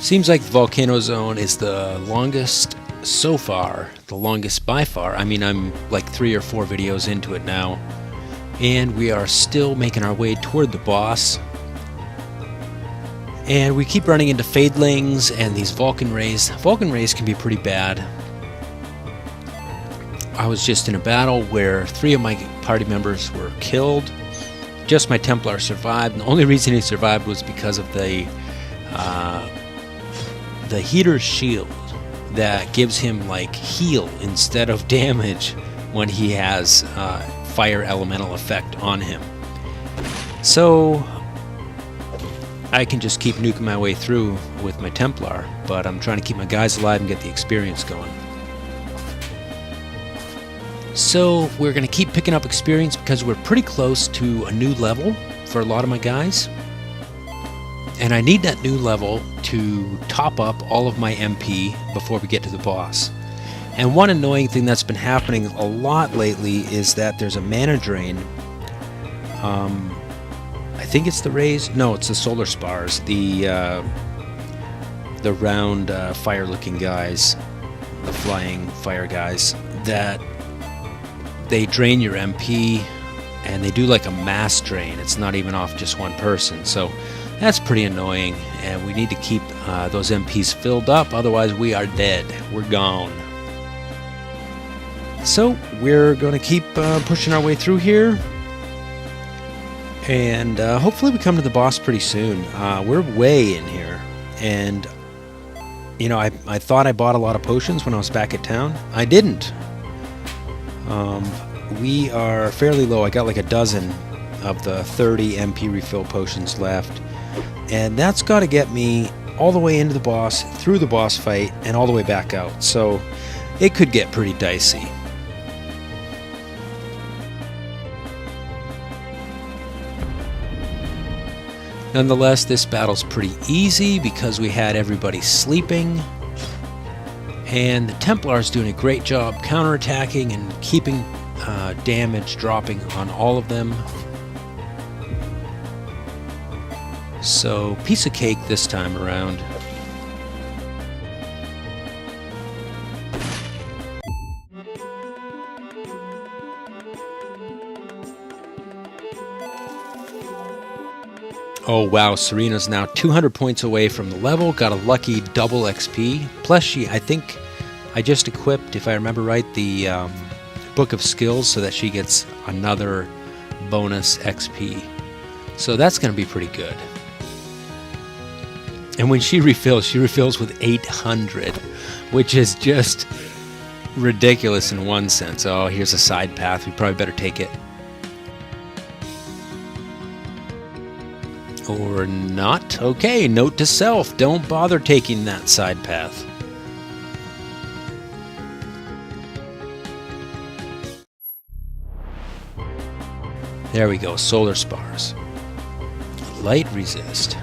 Seems like the Volcano Zone is the longest so far, the longest by far. I mean, I'm like 3 or 4 videos into it now, and we are still making our way toward the boss. And we keep running into fadelings and these Vulcan rays. Vulcan rays can be pretty bad. I was just in a battle where 3 of my party members were killed. Just my Templar survived, and the only reason he survived was because of the heater's shield that gives him like heal instead of damage when he has fire elemental effect on him. So I can just keep nuking my way through with my Templar, but I'm trying to keep my guys alive and get the experience going. So we're going to keep picking up experience because we're pretty close to a new level for a lot of my guys. And I need that new level to top up all of my MP before we get to the boss. And one annoying thing that's been happening a lot lately is that there's a mana drain. I think it's the rays. No, it's the solar spars. The round fire-looking guys, the flying fire guys, that they drain your MP, and they do like a mass drain. It's not even off just one person. So that's pretty annoying, and we need to keep those MPs filled up, otherwise we are dead. We're gone. So we're going to keep pushing our way through here, and hopefully we come to the boss pretty soon. We're way in here, and you know, I thought I bought a lot of potions when I was back at town. I didn't. We are fairly low. I got like a dozen of the 30 MP refill potions left. And that's got to get me all the way into the boss, through the boss fight, and all the way back out. So it could get pretty dicey. Nonetheless, this battle's pretty easy because we had everybody sleeping. And the Templar's doing a great job counterattacking and keeping damage dropping on all of them. So, piece of cake this time around. Oh wow, Serena's now 200 points away from the level, got a lucky double XP. Plus I think I just equipped, if I remember right, the Book of Skills so that she gets another bonus XP. So that's going to be pretty good. And when she refills with 800, which is just ridiculous in one sense. Oh, here's a side path. We probably better take it. Or not. Okay, note to self. Don't bother taking that side path. There we go. Solar spars. Light resist.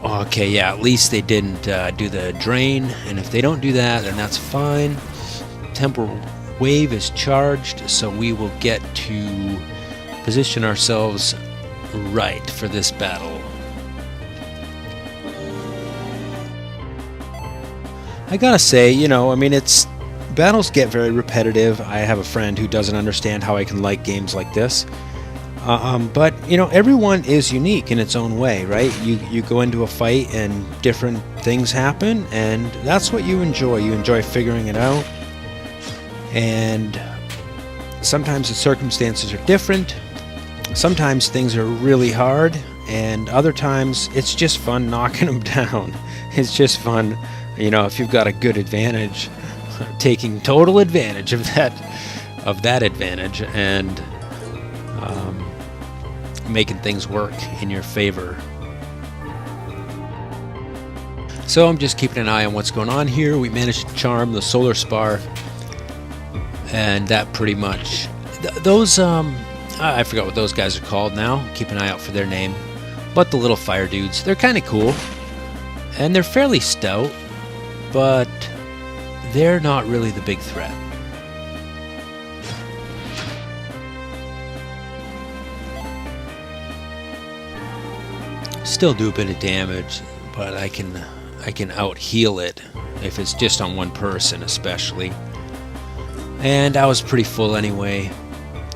Okay, yeah, at least they didn't do the drain, and if they don't do that, then that's fine. Temporal wave is charged, so we will get to position ourselves right for this battle. I gotta say, you know, I mean, battles get very repetitive. I have a friend who doesn't understand how I can like games like this. But, you know, everyone is unique in its own way, right? You go into a fight and different things happen, and that's what you enjoy. You enjoy figuring it out. And sometimes the circumstances are different. Sometimes things are really hard, and other times it's just fun knocking them down. It's just fun, you know, if you've got a good advantage, taking total advantage of that advantage, and making things work in your favor. So I'm just keeping an eye on what's going on here. We managed to charm the solar spar, and that pretty much those I forgot what those guys are called now. Keep an eye out for their name. But the little fire dudes, they're kind of cool, and they're fairly stout, but they're not really the big threat. Still do a bit of damage, but I can out heal it if it's just on one person especially. And I was pretty full anyway.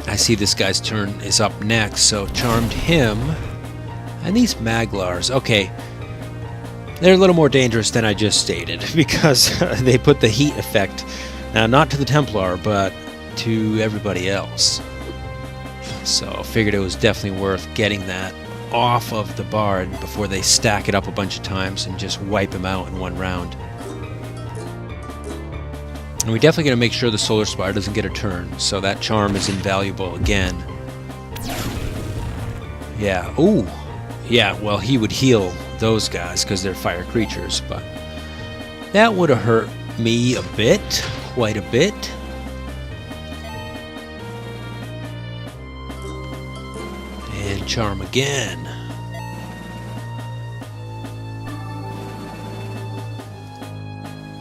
I see this guy's turn is up next, so charmed him. And these Maglars, okay, they're a little more dangerous than I just stated because they put the heat effect, now not to the Templar, but to everybody else. So I figured it was definitely worth getting that off of the Bard before they stack it up a bunch of times and just wipe him out in one round. And we definitely got to make sure the Solar Spire doesn't get a turn, so that charm is invaluable again. Yeah, ooh, yeah, well he would heal those guys because they're fire creatures, but that would have hurt me a bit, quite a bit. And charm again.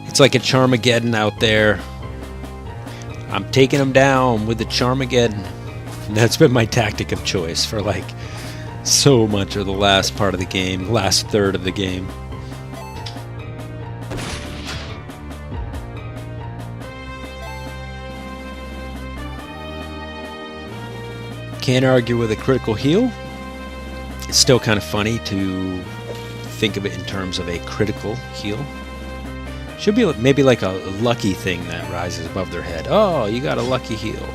It's like a Charmageddon out there. I'm taking them down with the Charmageddon. And that's been my tactic of choice for like so much of the last part of the game, last third of the game. Can't argue with a critical heal. It's still kind of funny to think of it in terms of a critical heal. Should be maybe like a lucky thing that rises above their head. Oh, you got a lucky heal.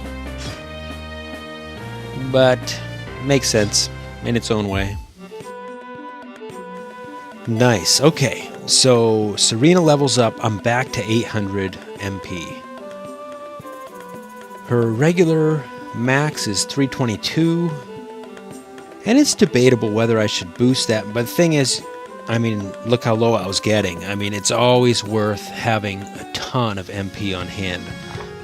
But makes sense in its own way. Nice. Okay, so Serena levels up. I'm back to 800 MP. Her regular max is 322. And it's debatable whether I should boost that. But the thing is, I mean, look how low I was getting. I mean, it's always worth having a ton of MP on hand.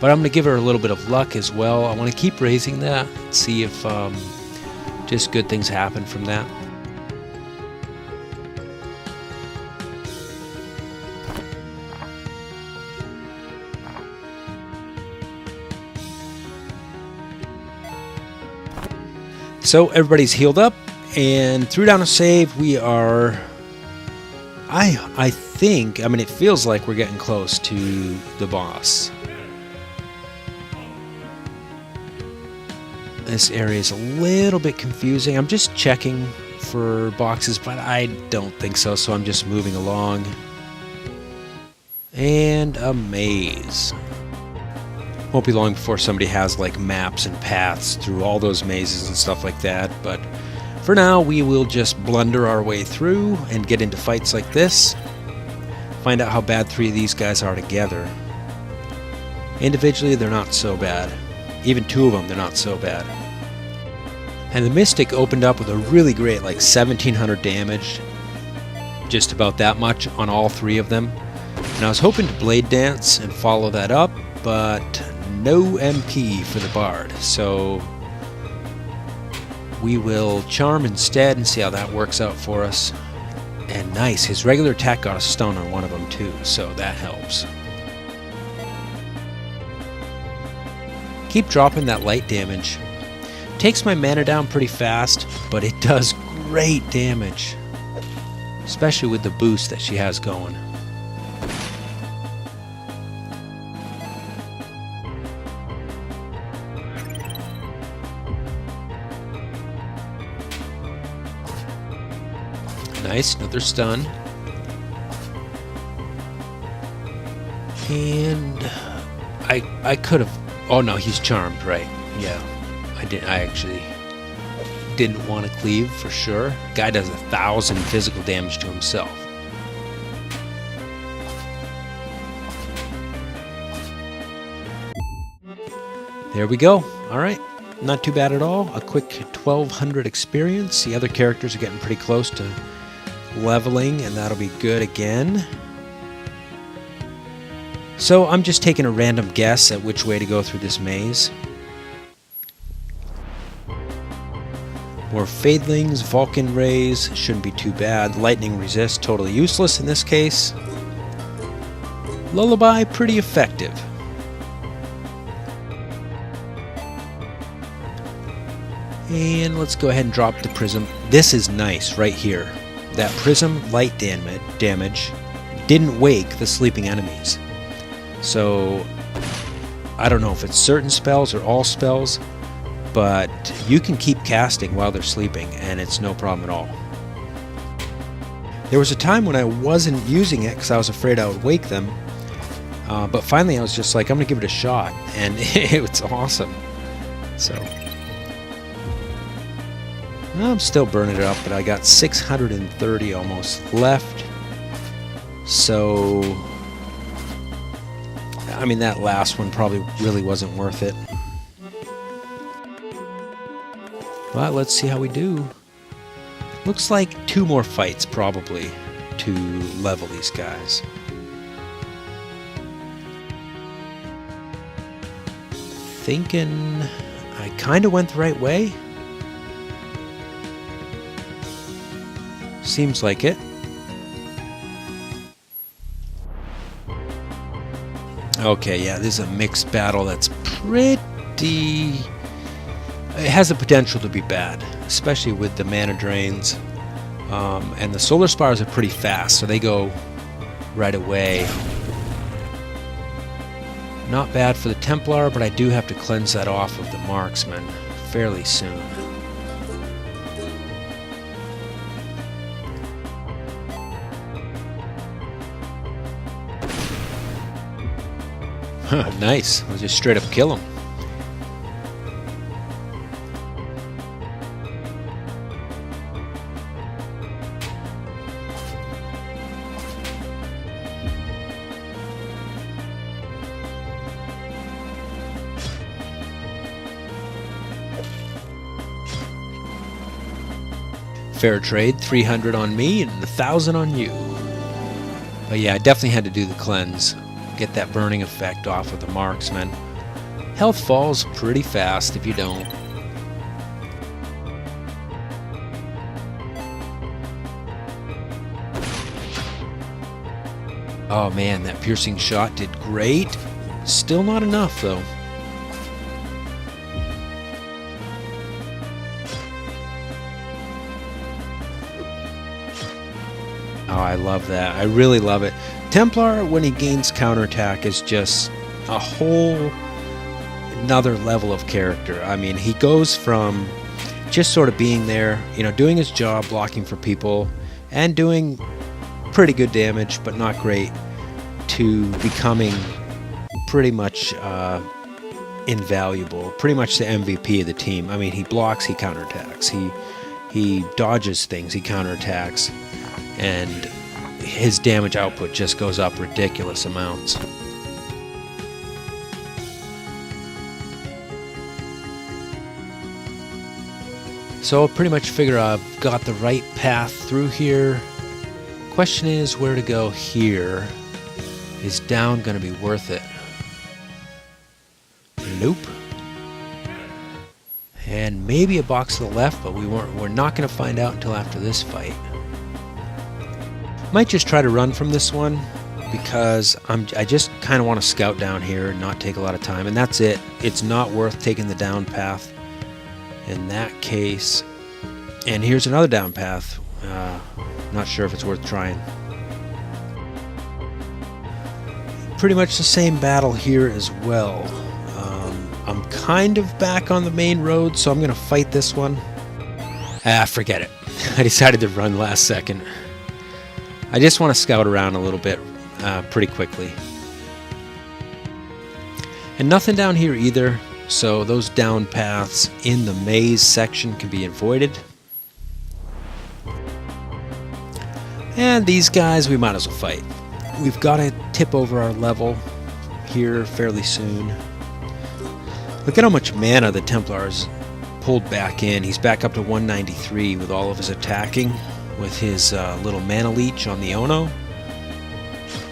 But I'm going to give her a little bit of luck as well. I want to keep raising that, see if just good things happen from that. So everybody's healed up and threw down a save. We are... I think, I mean, it feels like we're getting close to the boss. This area is a little bit confusing. I'm just checking for boxes, but I don't think so, so I'm just moving along. And a maze. Won't be long before somebody has like maps and paths through all those mazes and stuff like that, but for now, we will just blunder our way through and get into fights like this. Find out how bad 3 of these guys are together. Individually, they're not so bad. Even 2 of them, they're not so bad. And the Mystic opened up with a really great, like 1700 damage. Just about that much on all 3 of them. And I was hoping to Blade Dance and follow that up, but no MP for the Bard. So we will charm instead and see how that works out for us. And nice, his regular attack got a stun on one of them too, so that helps. Keep dropping that light damage. Takes my mana down pretty fast, but it does great damage. Especially with the boost that she has going. Nice, another stun. And I could have... Oh no, he's charmed, right? Yeah, I actually didn't want to cleave for sure. Guy does 1,000 physical damage to himself. There we go. All right. Not too bad at all. A quick 1,200 experience. The other characters are getting pretty close to leveling, and that'll be good again. So I'm just taking a random guess at which way to go through this maze. More Fadelings, Vulcan Rays, shouldn't be too bad. Lightning Resist, totally useless in this case. Lullaby, pretty effective. And let's go ahead and drop the Prism. This is nice right here. that prism light damage didn't wake the sleeping enemies. So I don't know if it's certain spells or all spells, but you can keep casting while they're sleeping and it's no problem at all. There was a time when I wasn't using it because I was afraid I would wake them, but finally I was just like, I'm gonna give it a shot, and it's awesome. So I'm still burning it up, but I got 630 almost left. So I mean, that last one probably really wasn't worth it. But let's see how we do. Looks like 2 more fights probably to level these guys. Thinking I kind of went the right way. Seems like it. Okay, yeah, this is a mixed battle that's pretty... It has the potential to be bad, especially with the mana drains. And the solar spires are pretty fast, so they go right away. Not bad for the Templar, but I do have to cleanse that off of the marksman fairly soon. Nice. We'll just straight up kill him. Fair trade, 300 on me and 1,000 on you. But yeah, I definitely had to do the cleanse. Get that burning effect off of the marksman. Health falls pretty fast if you don't. Oh man, that piercing shot did great. Still not enough though. Oh, I love that. I really love it. Templar, when he gains counterattack, is just a whole another level of character. I mean, he goes from just sort of being there, you know, doing his job, blocking for people, and doing pretty good damage, but not great, to becoming pretty much invaluable, pretty much the MVP of the team. I mean, he blocks, he counterattacks, he dodges things, he counterattacks, and his damage output just goes up ridiculous amounts. So I'll pretty much figure I've got the right path through here. Question is where to go here. Is down going to be worth it? Nope. And maybe a box to the left, but we're not going to find out until after this fight. Might just try to run from this one because I just kind of want to scout down here and not take a lot of time, and that's it. It's not worth taking the down path in that case. And here's another down path. Not sure if it's worth trying. Pretty much the same battle here as well. I'm kind of back on the main road, so I'm going to fight this one. Forget it. I decided to run last second. I just want to scout around a little bit pretty quickly. And nothing down here either, so those down paths in the maze section can be avoided. And these guys we might as well fight. We've got to tip over our level here fairly soon. Look at how much mana the Templar's pulled back in. He's back up to 193 with all of his attacking, with his little mana leech on the Ono.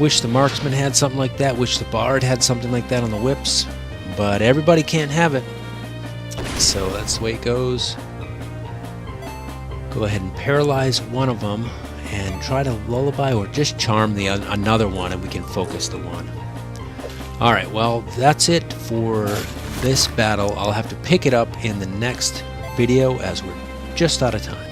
Wish the marksman had something like that. Wish the bard had something like that on the whips. But everybody can't have it. So that's the way it goes. Go ahead and paralyze one of them and try to lullaby or just charm the another one, and we can focus the one. Alright, well, that's it for this battle. I'll have to pick it up in the next video as we're just out of time.